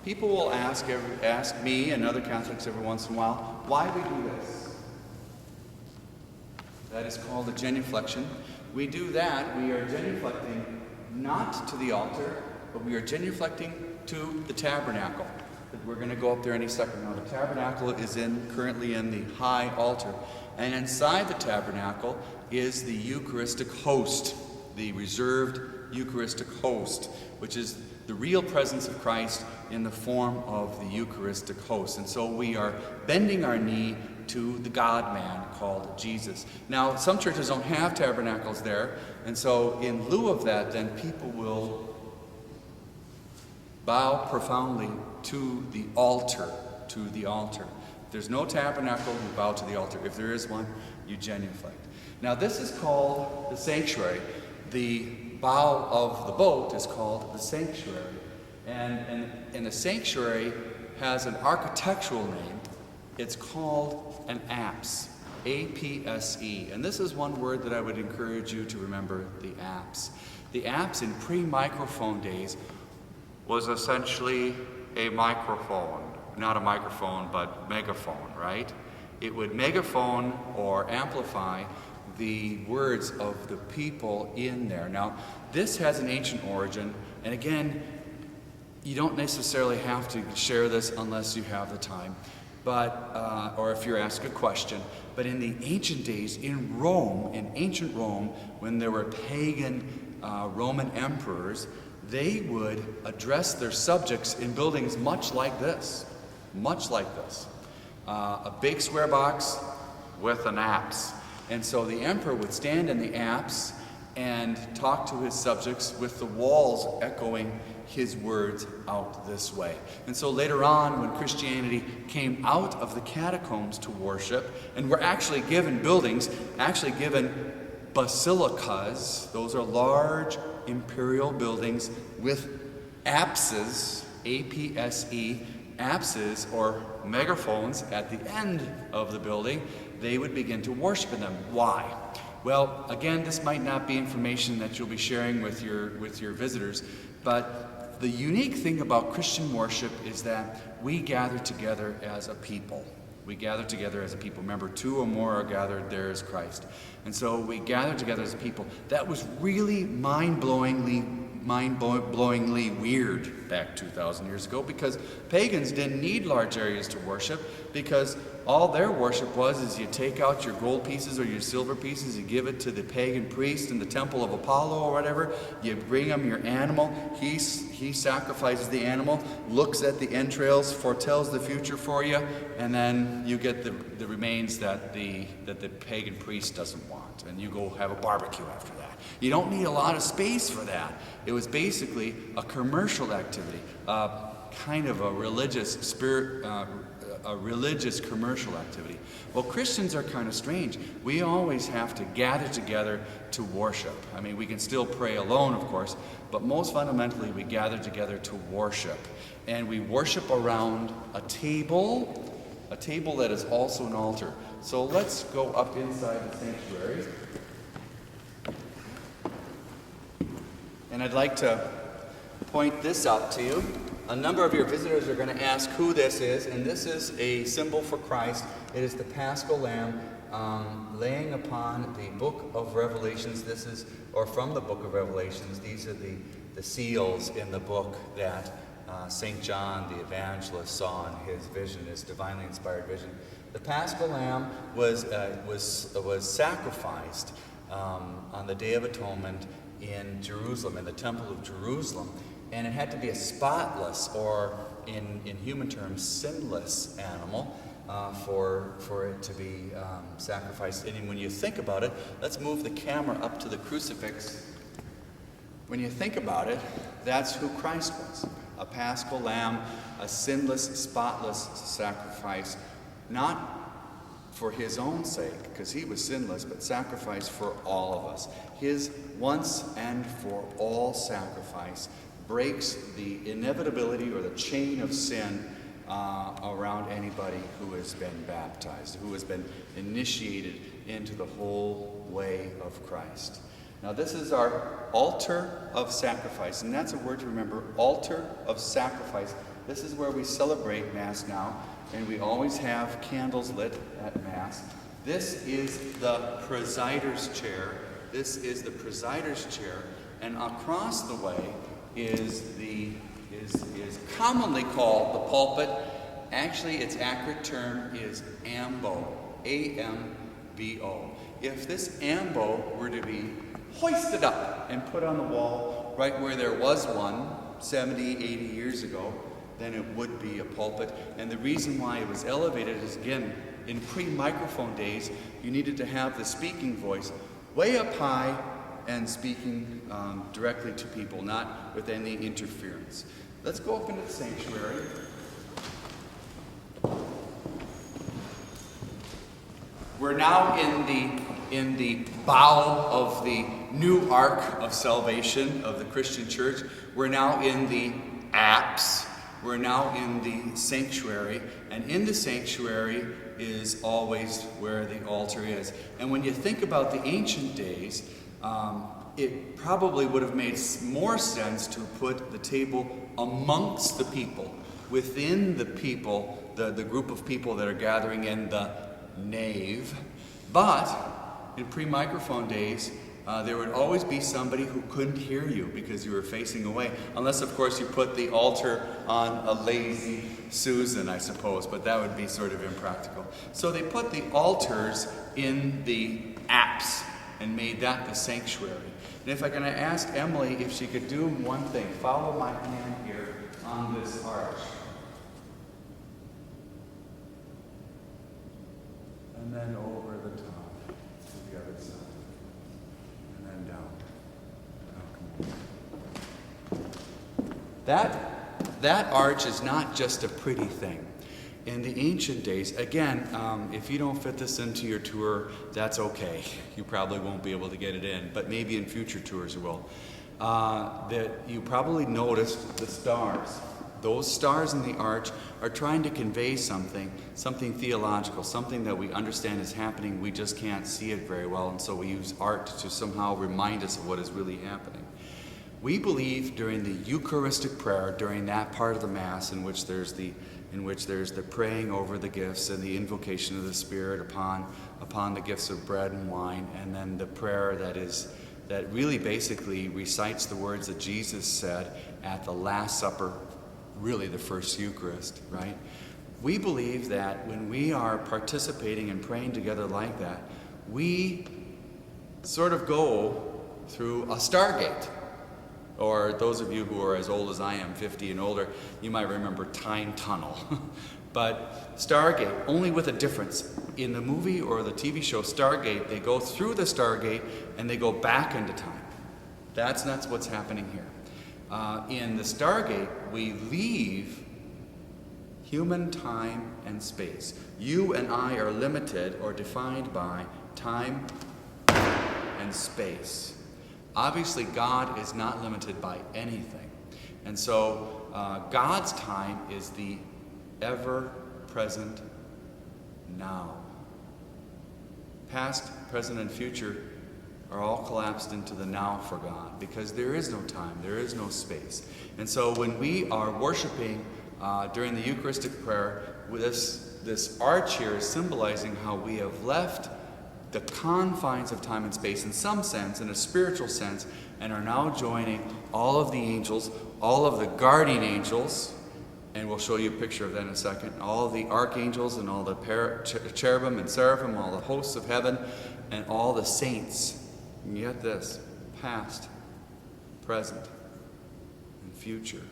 People will ask me and other Catholics every once in a while, why we do this. That is called a genuflection. We do that, we are genuflecting not to the altar, but we are genuflecting to the tabernacle. We're going to go up there any second now. The tabernacle is currently in the high altar. And inside the tabernacle is the Eucharistic host, the reserved Eucharistic host, which is the real presence of Christ in the form of the Eucharistic host. And so we are bending our knee to the God-man called Jesus. Now, some churches don't have tabernacles there, and so in lieu of that, then people will bow profoundly to the altar, If there's no tabernacle, you bow to the altar. If there is one, you genuflect. Now, this is called the sanctuary. The bow of the boat is called the sanctuary. And the sanctuary has an architectural name. It's called an apse, A-P-S-E. And this is one word that I would encourage you to remember, the apse. The apse in pre-microphone days was essentially a microphone. Not a microphone, but megaphone, right? It would megaphone or amplify the words of the people in there. Now, this has an ancient origin, and again, you don't necessarily have to share this unless you have the time, but or if you're asked a question. But in the ancient days, in ancient Rome, when there were pagan Roman emperors, they would address their subjects in buildings much like this. A big square box with an apse. And so the emperor would stand in the apse and talk to his subjects with the walls echoing his words out this way. And so later on, when Christianity came out of the catacombs to worship, and were actually given buildings, actually given basilicas, those are large imperial buildings with apses, A-P-S-E, apses or megaphones at the end of the building, they would begin to worship in them. Why? Well, again, this might not be information that you'll be sharing with your visitors, but the unique thing about Christian worship is that we gather together as a people. We gather together as a people. Remember, 2 or more are gathered, there is Christ. And so we gather together as a people. That was really mind-blowingly weird back 2,000 years ago, because pagans didn't need large areas to worship, because all their worship was you take out your gold pieces or your silver pieces, you give it to the pagan priest in the temple of Apollo or whatever, you bring him your animal, he sacrifices the animal, looks at the entrails, foretells the future for you, and then you get the remains that the pagan priest doesn't want, and you go have a barbecue after that. You don't need a lot of space for that. It was basically a commercial activity, kind of a religious commercial activity. Well, Christians are kind of strange. We always have to gather together to worship. I mean, we can still pray alone, of course, but most fundamentally we gather together to worship. And we worship around a table that is also an altar. So let's go up inside the sanctuary. And I'd like to point this out to you. A number of your visitors are going to ask who this is, and this is a symbol for Christ. It is the Paschal Lamb laying upon the book of Revelations. This is, or from the book of Revelations, these are the seals in the book that St. John the Evangelist saw in his vision, his divinely inspired vision. The Paschal Lamb was sacrificed on the Day of Atonement in Jerusalem, in the Temple of Jerusalem, and it had to be a spotless, or in human terms, sinless animal for it to be sacrificed. And when you think about it, let's move the camera up to the crucifix. When you think about it, that's who Christ was. A Paschal Lamb, a sinless, spotless sacrifice, not for his own sake, because he was sinless, but sacrifice for all of us. His once and for all sacrifice breaks the inevitability or the chain of sin around anybody who has been baptized, who has been initiated into the whole way of Christ. Now, this is our altar of sacrifice, and that's a word to remember, altar of sacrifice. This is where we celebrate Mass now, and we always have candles lit at Mass. This is the presider's chair. This is the presider's chair, and across the way is commonly called the pulpit. Actually, its accurate term is ambo, A-M-B-O. If this ambo were to be hoisted up and put on the wall right where there was one 70, 80 years ago, then it would be a pulpit. And the reason why it was elevated is, again, in pre-microphone days, you needed to have the speaking voice way up high and speaking directly to people, not with any interference. Let's go up into the sanctuary. We're now in the bow of the new ark of salvation of the Christian church. We're now in the apse. We're now in the sanctuary, and in the sanctuary is always where the altar is. And when you think about the ancient days, it probably would have made more sense to put the table amongst the people, within the people, the group of people that are gathering in the nave. But in pre-microphone days, there would always be somebody who couldn't hear you because you were facing away. Unless, of course, you put the altar on a lazy Susan, I suppose, but that would be sort of impractical. So they put the altars in the apse and made that the sanctuary. And if I can ask Emily if she could do one thing, follow my hand here on this arch. And then over the top to the other side. And then down. That arch is not just a pretty thing. In the ancient days, again, if you don't fit this into your tour, that's okay. You probably won't be able to get it in, but maybe in future tours you will. That you probably noticed the stars. Those stars in the arch are trying to convey something theological, something that we understand is happening. We just can't see it very well, and so we use art to somehow remind us of what is really happening. We believe during the Eucharistic prayer, during that part of the Mass in which there's the praying over the gifts and the invocation of the Spirit upon the gifts of bread and wine, and then the prayer that really basically recites the words that Jesus said at the Last Supper, really the first Eucharist, right? We believe that when we are participating and praying together like that, we sort of go through a stargate. Or those of you who are as old as I am, 50 and older, you might remember Time Tunnel. But Stargate, only with a difference. In the movie or the TV show Stargate, they go through the Stargate and they go back into time. That's not what's happening here. In the Stargate, we leave human time and space. You and I are limited or defined by time and space. Obviously, God is not limited by anything. And so God's time is the ever-present now. Past, present, and future are all collapsed into the now for God because there is no time, there is no space. And so when we are worshiping during the Eucharistic prayer, this arch here is symbolizing how we have left the confines of time and space in some sense, in a spiritual sense, and are now joining all of the angels, all of the guardian angels, and we'll show you a picture of that in a second, all of the archangels and all the cherubim and seraphim, all the hosts of heaven, and all the saints. And get this, past, present, and future.